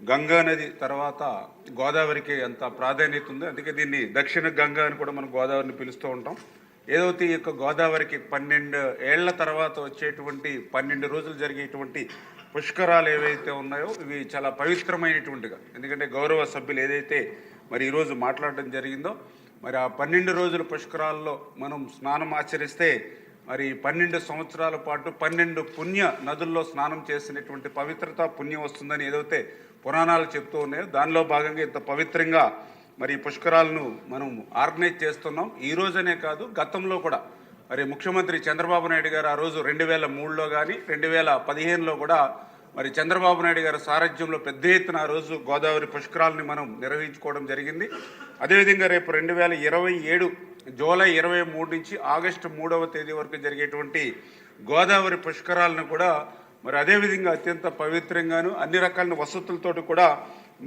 గంగా నది తర్వాత గోదావరికి ఎంత ప్రాధాన్యత ఉంది. అందుకే దీన్ని దక్షిణ గంగా అని కూడా మనం గోదావరిని పిలుస్తూ ఉంటాం. ఏదైతే ఈ యొక్క గోదావరికి 12 ఏళ్ల తర్వాత వచ్చేటువంటి 12 రోజులు జరిగేటువంటి పుష్కరాలు ఏవైతే ఉన్నాయో ఇవి చాలా పవిత్రమైనటువంటిగా, ఎందుకంటే గౌరవ సభ్యులు ఏదైతే మరి ఈరోజు మాట్లాడడం జరిగిందో మరి ఆ 12 రోజుల పుష్కరాల్లో మనం స్నానం ఆచరిస్తే మరి 12 సంవత్సరాల పాటు 12 పుణ్య నదుల్లో స్నానం చేసినటువంటి పవిత్రత పుణ్యం వస్తుందని ఏదైతే పురాణాలు చెప్తూ ఉన్నాయో దానిలో భాగంగా ఇంత పవిత్రంగా మరి పుష్కరాలను మనం ఆర్గనైజ్ చేస్తున్నాం. ఈ రోజనే కాదు, గతంలో కూడా మరి ముఖ్యమంత్రి చంద్రబాబు నాయుడు గారు ఆ రోజు 2003లో కానీ 2015లో కూడా మరి చంద్రబాబు నాయుడు గారి సారథ్యంలో పెద్ద ఎత్తున ఆ రోజు గోదావరి పుష్కరాలని మనం నిర్వహించుకోవడం జరిగింది. అదేవిధంగా రేపు 2027 జూలై 23 నుంచి ఆగస్టు 3వ తేదీ వరకు జరిగేటువంటి గోదావరి పుష్కరాలను కూడా మరి అదేవిధంగా అత్యంత పవిత్రంగాను అన్ని రకాల వసతులతో కూడా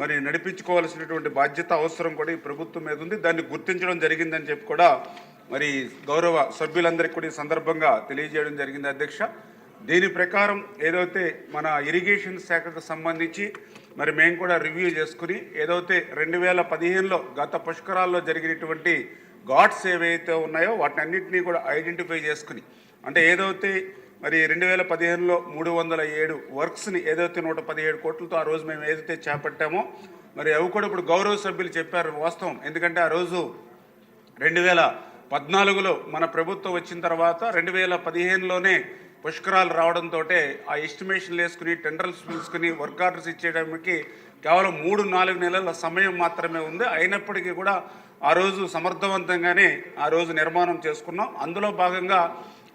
మరి నడిపించుకోవాల్సినటువంటి బాధ్యత అవసరం కూడా ఈ ప్రభుత్వం మీద ఉంది. దాన్ని గుర్తించడం జరిగిందని చెప్పి కూడా మరి గౌరవ సభ్యులందరికీ కూడా ఈ సందర్భంగా తెలియజేయడం జరిగింది అధ్యక్ష. దీని ప్రకారం ఏదైతే మన ఇరిగేషన్ శాఖకు సంబంధించి మరి మేము కూడా రివ్యూ చేసుకుని ఏదైతే 2015లో గత పుష్కరాల్లో జరిగినటువంటి ఘాట్స్ ఏవైతే ఉన్నాయో వాటిని అన్నింటినీ కూడా ఐడెంటిఫై చేసుకుని, అంటే ఏదైతే మరి 2015లో 307 వర్క్స్ని ఏదైతే 117 కోట్లతో ఆ రోజు మేము ఏదైతే చేపట్టామో మరి అవి కూడా ఇప్పుడు గౌరవ సభ్యులు చెప్పారు వాస్తవం. ఎందుకంటే ఆ రోజు 2014లో మన ప్రభుత్వం వచ్చిన తర్వాత 2015లోనే పుష్కరాలు రావడంతో ఆ ఎస్టిమేషన్లు వేసుకుని టెండర్స్ పిలుచుకుని వర్క్ ఆర్డర్స్ ఇచ్చేయడానికి కేవలం 3-4 నెలల సమయం మాత్రమే ఉంది. అయినప్పటికీ కూడా ఆ రోజు సమర్థవంతంగానే ఆ రోజు నిర్మాణం చేసుకున్నాం. అందులో భాగంగా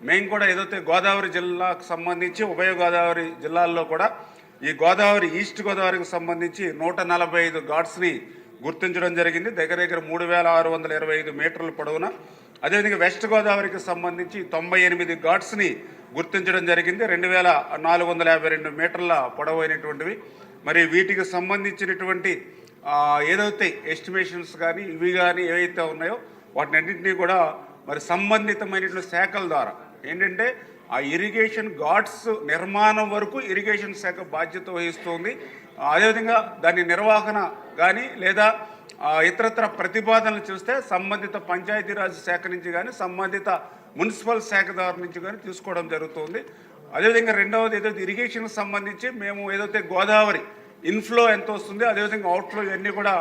మేము కూడా ఏదైతే గోదావరి జిల్లాకు సంబంధించి ఉభయ గోదావరి జిల్లాల్లో కూడా ఈ గోదావరి ఈస్ట్ గోదావరికి సంబంధించి 145 ఘాట్స్ని గుర్తించడం జరిగింది, దగ్గర 3625 మీటర్ల పొడవున. అదేవిధంగా వెస్ట్ గోదావరికి సంబంధించి 98 ఘాట్స్ని గుర్తించడం జరిగింది, 2452 మీటర్ల పొడవైనటువంటివి. మరి వీటికి సంబంధించినటువంటి ఏదైతే ఎస్టిమేషన్స్ కానీ ఇవి కానీ ఏవైతే ఉన్నాయో వాటిని అన్నింటినీ కూడా మరి సంబంధితమైనటువంటి శాఖల ద్వారా ఏంటంటే ఆ ఇరిగేషన్ ఘాట్స్ నిర్మాణం వరకు ఇరిగేషన్ శాఖ బాధ్యత వహిస్తుంది. అదేవిధంగా దాని నిర్వహణ కానీ లేదా ఇతరత్ర ప్రతిపాదనలు చూస్తే సంబంధిత పంచాయతీరాజ్ శాఖ నుంచి కానీ సంబంధిత మున్సిపల్ శాఖ ద్వారా నుంచి కానీ తీసుకోవడం జరుగుతుంది. అదేవిధంగా రెండవది ఏదైతే ఇరిగేషన్కి సంబంధించి మేము ఏదైతే గోదావరి ఇన్ఫ్లో ఎంత వస్తుంది, అదేవిధంగా అవుట్ఫ్లో ఇవన్నీ కూడా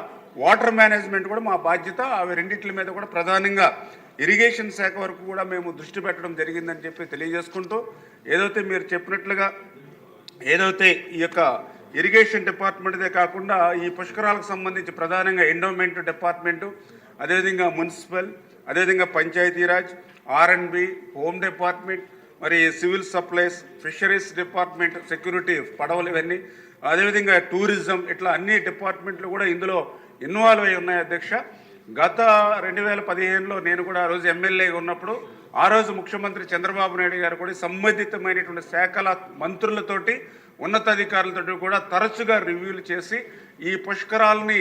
వాటర్ మేనేజ్మెంట్ కూడా మా బాధ్యత. అవి రెండింటి మీద కూడా ప్రధానంగా ఇరిగేషన్ శాఖ వరకు కూడా మేము దృష్టి పెట్టడం జరిగిందని చెప్పి తెలియజేసుకుంటూ, ఏదైతే మీరు చెప్పినట్లుగా ఏదైతే ఈ యొక్క ఇరిగేషన్ డిపార్ట్మెంట్దే కాకుండా ఈ పుష్కరాలకు సంబంధించి ప్రధానంగా ఎండోమెంట్ డిపార్ట్మెంటు, అదేవిధంగా మున్సిపల్, అదేవిధంగా పంచాయతీరాజ్, R&B, హోమ్ డిపార్ట్మెంట్, మరి civil supplies, fisheries department, security పడవలు ఇవన్నీ, అదేవిధంగా టూరిజం, ఇట్లా అన్ని డిపార్ట్మెంట్లు కూడా ఇందులో ఇన్వాల్వ్ అయి ఉన్నాయి అధ్యక్ష. గత 2015లో నేను కూడా ఆ రోజు ఎమ్మెల్యేగా ఉన్నప్పుడు ఆ రోజు ముఖ్యమంత్రి చంద్రబాబు నాయుడు గారు కూడా సంబంధితమైనటువంటి శాఖల మంత్రులతోటి ఉన్నతాధికారులతో కూడా తరచుగా రివ్యూలు చేసి ఈ పుష్కరాలని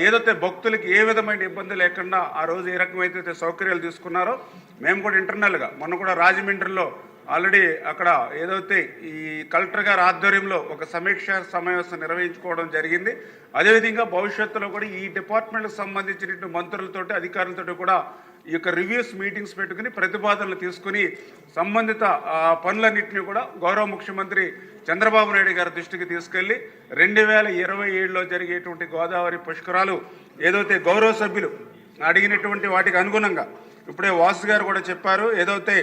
ఏదైతే భక్తులకి ఏ విధమైన ఇబ్బంది లేకుండా ఆ రోజు ఏ రకమైతే సౌకర్యాలు తీసుకున్నారో మేము కూడా ఇంటర్నల్గా మొన్న కూడా రాజమండ్రిలో ఆల్రెడీ అక్కడ ఏదైతే ఈ కలెక్టర్ గారి ఆధ్వర్యంలో ఒక సమీక్ష సమావేశం నిర్వహించుకోవడం జరిగింది. అదేవిధంగా భవిష్యత్తులో కూడా ఈ డిపార్ట్మెంట్కి సంబంధించిన మంత్రులతోటి అధికారులతో కూడా ఈ యొక్క రివ్యూస్ మీటింగ్స్ పెట్టుకుని ప్రతిపాదనలు తీసుకుని సంబంధిత పనులన్నింటినీ కూడా గౌరవ ముఖ్యమంత్రి చంద్రబాబు నాయుడు గారి దృష్టికి తీసుకెళ్లి 2027లో జరిగేటువంటి గోదావరి పుష్కరాలు ఏదైతే గౌరవ సభ్యులు అడిగినటువంటి వాటికి అనుగుణంగా ఇప్పుడే వాసు గారు కూడా చెప్పారు, ఏదైతే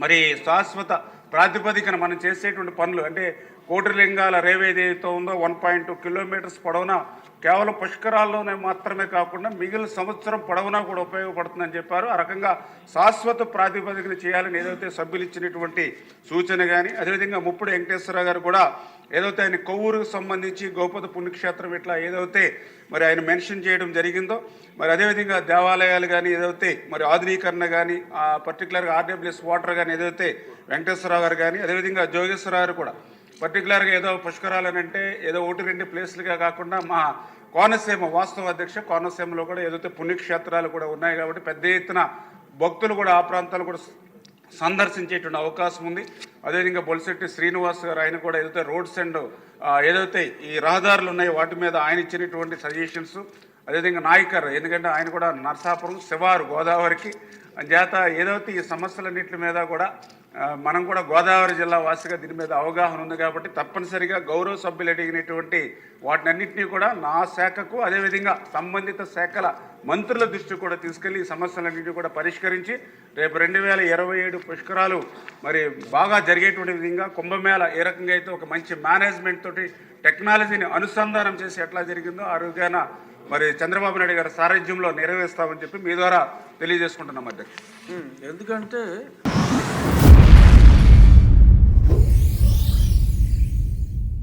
మరి శాశ్వత ప్రాతిపదికన మనం చేసేటువంటి పనులు అంటే కోటిలింగాల రేవ్ ఏదైతే ఉందో 1.2 కిలోమీటర్స్ పొడవునా కేవలం పుష్కరాల్లోనే మాత్రమే కాకుండా మిగిలిన సంవత్సరం పొడవునా కూడా ఉపయోగపడుతుందని చెప్పారు. ఆ రకంగా శాశ్వత ప్రాతిపదికన చేయాలని ఏదైతే సభ్యులు ఇచ్చినటువంటి సూచన కానీ, అదేవిధంగా ముప్పుడు వెంకటేశ్వరరావు గారు కూడా ఏదైతే ఆయన కొవ్వూరుకు సంబంధించి గోపద పుణ్యక్షేత్రం ఇట్లా ఏదైతే మరి ఆయన మెన్షన్ చేయడం జరిగిందో, మరి అదేవిధంగా దేవాలయాలు కానీ ఏదైతే మరి ఆధునీకరణ కానీ పర్టికులర్గా RWS వాటర్ కానీ ఏదైతే వెంకటేశ్వరరావు గారు కానీ, అదేవిధంగా జోగేశ్వరరావు గారు కూడా పర్టికులర్గా ఏదో పుష్కరాలని అంటే ఏదో 1-2 ప్లేస్లుగా కాకుండా మా కోనసీమ వాస్తవ అధ్యక్ష కోనసీమలో కూడా ఏదైతే పుణ్యక్షేత్రాలు కూడా ఉన్నాయి కాబట్టి పెద్ద ఎత్తున భక్తులు కూడా ఆ ప్రాంతాలు కూడా సందర్శించేటువంటి అవకాశం ఉంది. అదేవిధంగా బొలిశెట్టి శ్రీనివాస్ గారు, ఆయన కూడా ఏదైతే రోడ్స్ అండ్ ఏదైతే ఈ రహదారులు ఉన్నాయో వాటి మీద ఆయన ఇచ్చినటువంటి సజెషన్స్, అదేవిధంగా నాయకర్, ఎందుకంటే ఆయన కూడా నర్సాపురం శివారు గోదావరికి చేత ఏదైతే ఈ సమస్యలన్నింటి మీద కూడా మనం కూడా గోదావరి జిల్లా వాసిగా దీని మీద అవగాహన ఉంది కాబట్టి తప్పనిసరిగా గౌరవ సభ్యులు అడిగినటువంటి వాటినన్నింటినీ కూడా నా శాఖకు అదేవిధంగా సంబంధిత శాఖల మంత్రుల దృష్టికి కూడా తీసుకెళ్లి ఈ సమస్యలన్నింటినీ కూడా పరిష్కరించి రేపు 2027 పుష్కరాలు మరి బాగా జరిగేటువంటి విధంగా కుంభమేళ ఏ రకంగా అయితే ఒక మంచి మేనేజ్మెంట్ తోటి టెక్నాలజీని అనుసంధానం చేసి ఎట్లా జరిగిందో ఆ రోజున మరి చంద్రబాబు నాయుడు గారి సారథ్యంలో నెరవేరుస్తామని చెప్పి మీ ద్వారా తెలియజేసుకుంటున్నాం అధ్యక్షుడు. ఎందుకంటే